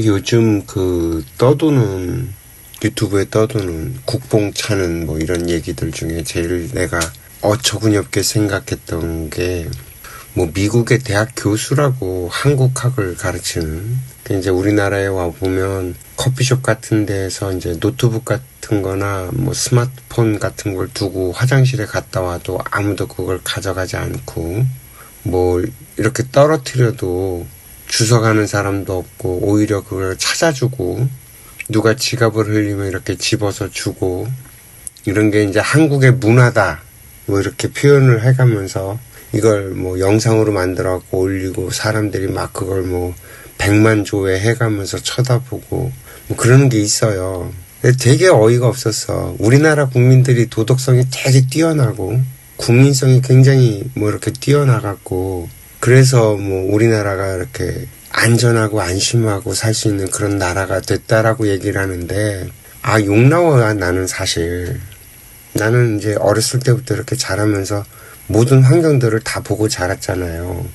요즘 떠도는 유튜브에 떠도는 국뽕차는 뭐 이런 얘기들 중에 제일 내가 어처구니없게 생각했던 게 뭐 미국의 대학 교수라고 한국학을 가르치는, 이제 우리나라에 와 보면 커피숍 같은 데에서 이제 노트북 같은 거나 뭐 스마트폰 같은 걸 두고 화장실에 갔다 와도 아무도 그걸 가져가지 않고, 뭐 이렇게 떨어뜨려도 주워가는 사람도 없고 오히려 그걸 찾아주고, 누가 지갑을 흘리면 이렇게 집어서 주고, 이런 게 이제 한국의 문화다 뭐 이렇게 표현을 해가면서 이걸 뭐 영상으로 만들어갖고 올리고, 사람들이 막 그걸 뭐 100만 조회 해가면서 쳐다보고 뭐 그러는 게 있어요. 되게 어이가 없었어. 우리나라 국민들이 도덕성이 되게 뛰어나고 국민성이 굉장히 뭐 이렇게 뛰어나갖고, 그래서 뭐 우리나라가 이렇게 안전하고 안심하고 살 수 있는 그런 나라가 됐다라고 얘기를 하는데, 욕 나와. 나는 사실 나는 이제 어렸을 때부터 이렇게 자라면서 모든 환경들을 다 보고 자랐잖아요.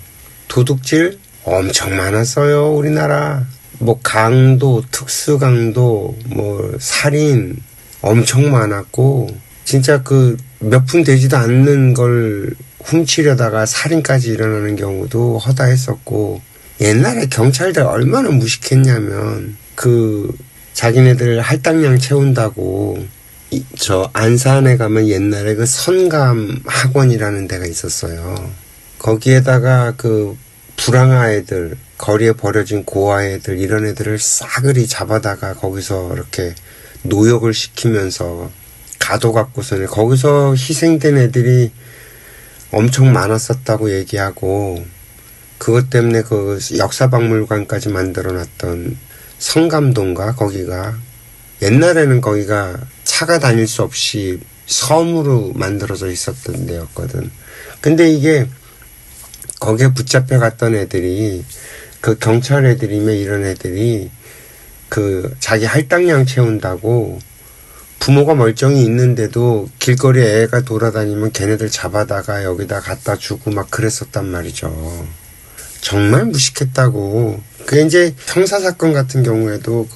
도둑질 엄청 많았어요, 우리나라. 뭐 강도, 특수강도, 뭐 살인 엄청 많았고, 진짜 몇 푼 되지도 않는 걸 훔치려다가 살인까지 일어나는 경우도 허다했었고, 옛날에 경찰들 얼마나 무식했냐면 자기네들 할당량 채운다고 저 안산에 가면 옛날에 선감 학원이라는 데가 있었어요. 거기에다가 불황아 애들, 거리에 버려진 고아 애들, 이런 애들을 싸그리 잡아다가 거기서 이렇게 노역을 시키면서 가둬갖고서는 거기서 희생된 애들이 엄청 많았었다고 얘기하고, 그것 때문에 역사박물관까지 만들어놨던 성감동가, 거기가 옛날에는 거기가 차가 다닐 수 없이 섬으로 만들어져 있었던 데였거든. 근데 이게 거기에 붙잡혀 갔던 애들이, 경찰 애들이며 이런 애들이 자기 할당량 채운다고 부모가 멀쩡히 있는데도 길거리에 애가 돌아다니면 걔네들 잡아다가 여기다 갖다 주고 막 그랬었단 말이죠. 정말 무식했다고. 그게 이제 형사사건 같은 경우에도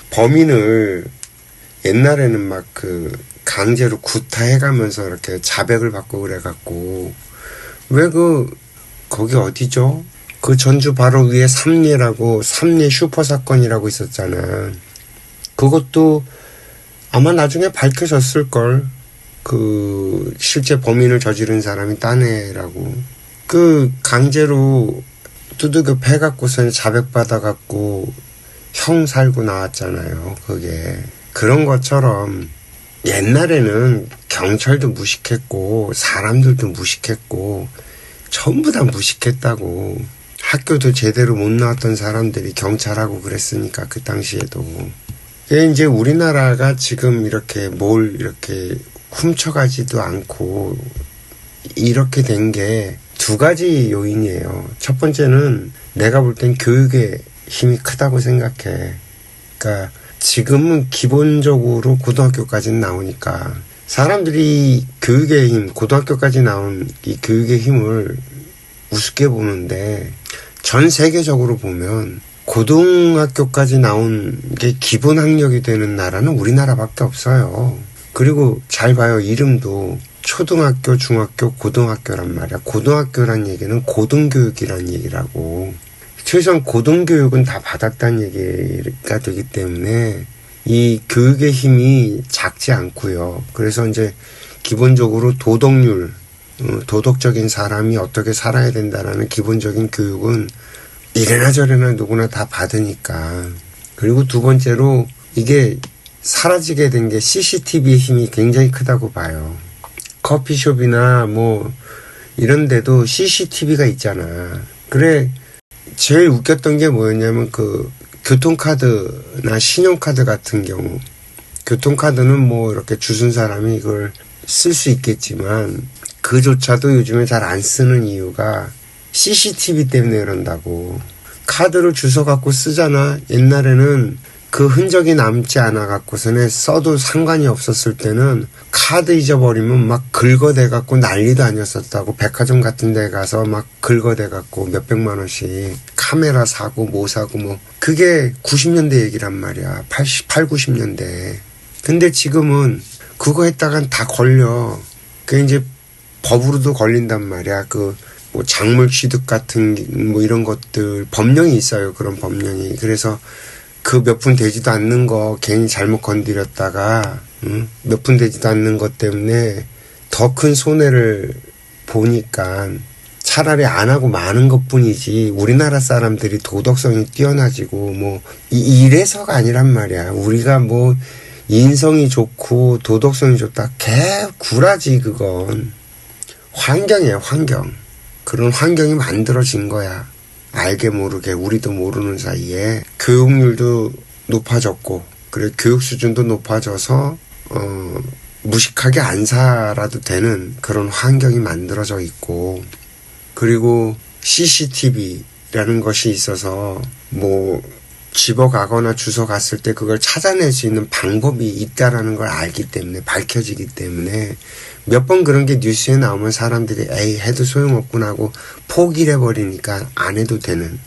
범인을 옛날에는 막 강제로 구타해가면서 이렇게 자백을 받고 그래갖고, 왜 거기 어디죠? 전주 바로 위에 삼리라고, 삼리 슈퍼사건이라고 있었잖아. 그것도 아마 나중에 밝혀졌을걸. 실제 범인을 저지른 사람이 딴 애라고. 강제로 두들겨 패갖고서 자백받아갖고 형 살고 나왔잖아요. 그게. 그런 것처럼 옛날에는 경찰도 무식했고 사람들도 무식했고 전부 다 무식했다고. 학교도 제대로 못 나왔던 사람들이 경찰하고 그랬으니까, 그 당시에도. 이제 우리나라가 지금 이렇게 뭘 이렇게 훔쳐가지도 않고 이렇게 된 게 두 가지 요인이에요. 첫 번째는 내가 볼 땐 교육의 힘이 크다고 생각해. 그러니까 지금은 기본적으로 고등학교까지는 나오니까 사람들이 교육의 힘, 고등학교까지 나온 이 교육의 힘을 우습게 보는데, 전 세계적으로 보면 고등학교까지 나온 게 기본 학력이 되는 나라는 우리나라밖에 없어요. 그리고 잘 봐요. 이름도 초등학교, 중학교, 고등학교란 말이야. 고등학교란 얘기는 고등교육이란 얘기라고. 최소한 고등교육은 다 받았다는 얘기가 되기 때문에 이 교육의 힘이 작지 않고요. 그래서 이제 기본적으로 도덕률, 도덕적인 사람이 어떻게 살아야 된다라는 기본적인 교육은 이래나 저래나 누구나 다 받으니까. 그리고 두 번째로 이게 사라지게 된 게 CCTV의 힘이 굉장히 크다고 봐요. 커피숍이나 뭐 이런 데도 CCTV가 있잖아. 그래, 제일 웃겼던 게 뭐였냐면 교통카드나 신용카드 같은 경우, 교통카드는 뭐 이렇게 주순 사람이 이걸 쓸 수 있겠지만 그조차도 요즘에 잘 안 쓰는 이유가 CCTV 때문에 그런다고. 카드를 주워 갖고 쓰잖아. 옛날에는 그 흔적이 남지 않아 갖고서는 써도 상관이 없었을 때는 카드 잊어버리면 막 긁어대 갖고 난리도 아니었었다고. 백화점 같은 데 가서 막 긁어대 갖고 몇백만 원씩 카메라 사고 뭐 사고 뭐. 그게 90년대 얘기란 말이야. 90년대. 근데 지금은 그거 했다간 다 걸려. 그 이제 법으로도 걸린단 말이야. 뭐 작물 취득 같은 뭐 이런 것들 법령이 있어요. 그런 법령이. 그래서 그 몇 푼 되지도 않는 거 괜히 잘못 건드렸다가 몇 푼 되지도 않는 것 때문에 더 큰 손해를 보니까 차라리 안 하고 마는 것뿐이지. 우리나라 사람들이 도덕성이 뛰어나지고 뭐 이래서가 아니란 말이야. 우리가 뭐 인성이 좋고 도덕성이 좋다. 개구라지 그건. 환경이에요, 환경. 그런 환경이 만들어진 거야. 알게 모르게 우리도 모르는 사이에 교육률도 높아졌고, 그래 교육 수준도 높아져서 무식하게 안 살아도 되는 그런 환경이 만들어져 있고, 그리고 CCTV라는 것이 있어서 뭐 집어가거나 주워 갔을 때 그걸 찾아낼 수 있는 방법이 있다라는 걸 알기 때문에, 밝혀지기 때문에 몇 번 그런 게 뉴스에 나오면 사람들이 에이 해도 소용없구나 하고 포기를 해버리니까 안 해도 되는.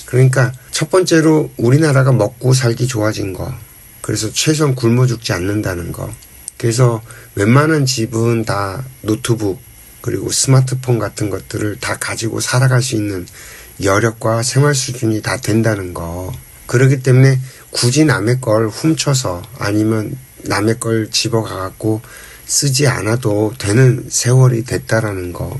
그러니까 첫 번째로 우리나라가 먹고 살기 좋아진 거. 그래서 최소한 굶어 죽지 않는다는 거. 그래서 웬만한 집은 다 노트북 그리고 스마트폰 같은 것들을 다 가지고 살아갈 수 있는 여력과 생활 수준이 다 된다는 거. 그렇기 때문에 굳이 남의 걸 훔쳐서 아니면 남의 걸 집어가갖고 쓰지 않아도 되는 세월이 됐다라는 거.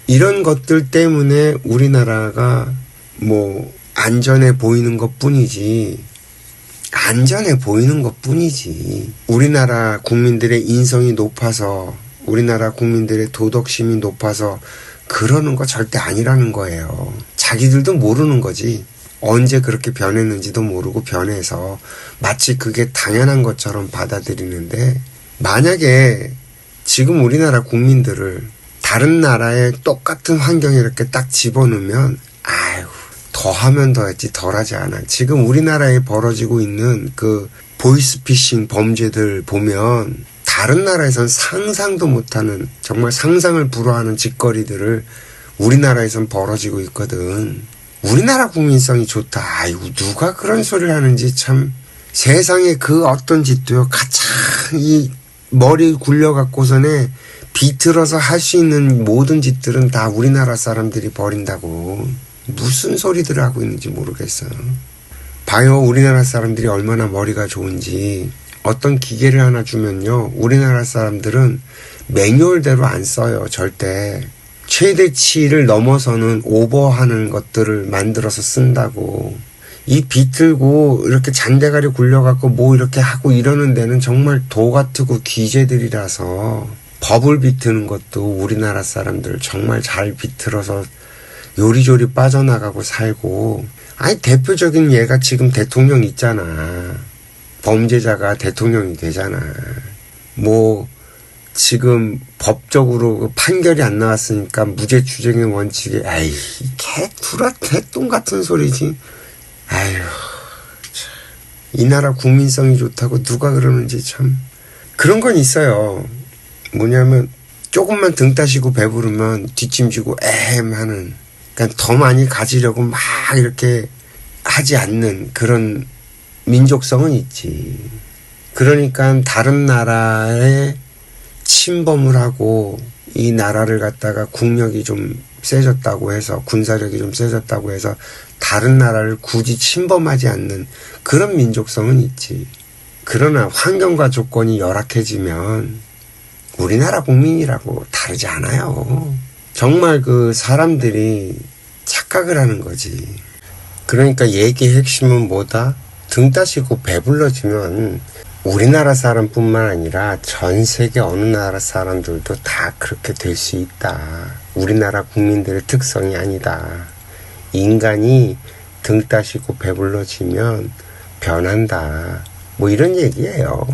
이런 것들 때문에 우리나라가 뭐 안전해 보이는 것 뿐이지, 안전해 보이는 것 뿐이지. 우리나라 국민들의 인성이 높아서, 우리나라 국민들의 도덕심이 높아서 그러는 거 절대 아니라는 거예요. 자기들도 모르는 거지. 언제 그렇게 변했는지도 모르고 변해서 마치 그게 당연한 것처럼 받아들이는데, 만약에 지금 우리나라 국민들을 다른 나라의 똑같은 환경에 이렇게 딱 집어넣으면 아유, 더하면 더했지 덜하지 않아. 지금 우리나라에 벌어지고 있는 그 보이스피싱 범죄들 보면 다른 나라에선 상상도 못하는, 정말 상상을 불허하는 짓거리들을 우리나라에선 벌어지고 있거든. 우리나라 국민성이 좋다. 아이고, 누가 그런 소리를 하는지 참. 세상에 그 어떤 짓도요, 가장 이 머리 굴려갖고서는 비틀어서 할 수 있는 모든 짓들은 다 우리나라 사람들이 벌인다고. 무슨 소리들을 하고 있는지 모르겠어요. 봐요, 우리나라 사람들이 얼마나 머리가 좋은지. 어떤 기계를 하나 주면요, 우리나라 사람들은 매뉴얼대로 안 써요, 절대. 최대치를 넘어서는 오버하는 것들을 만들어서 쓴다고. 이 비틀고 이렇게 잔대가리 굴려갖고 뭐 이렇게 하고 이러는 데는 정말 도 같고 귀재들이라서, 법을 비트는 것도 우리나라 사람들 정말 잘 비틀어서 요리조리 빠져나가고 살고. 아니, 대표적인 예가 지금 대통령 있잖아. 범죄자가 대통령이 되잖아. 뭐 지금 법적으로 판결이 안 나왔으니까 무죄 추정의 원칙에, 에이, 개똥 같은 소리지. 아유, 이 나라 국민성이 좋다고 누가 그러는지 참. 그런 건 있어요. 뭐냐면 조금만 등 따시고 배부르면 뒷짐지고 하는, 그러니까 더 많이 가지려고 막 이렇게 하지 않는 그런 민족성은 있지. 그러니까 다른 나라에 침범을 하고 이 나라를 갖다가 국력이 좀 세졌다고 해서, 군사력이 좀 세졌다고 해서 다른 나라를 굳이 침범하지 않는 그런 민족성은 있지. 그러나 환경과 조건이 열악해지면 우리나라 국민이라고 다르지 않아요. 정말 그 사람들이 착각을 하는 거지. 그러니까 얘기의 핵심은 뭐다? 등 따시고 배불러지면 우리나라 사람뿐만 아니라 전 세계 어느 나라 사람들도 다 그렇게 될 수 있다. 우리나라 국민들의 특성이 아니다. 인간이 등 따시고 배불러지면 변한다. 뭐 이런 얘기예요.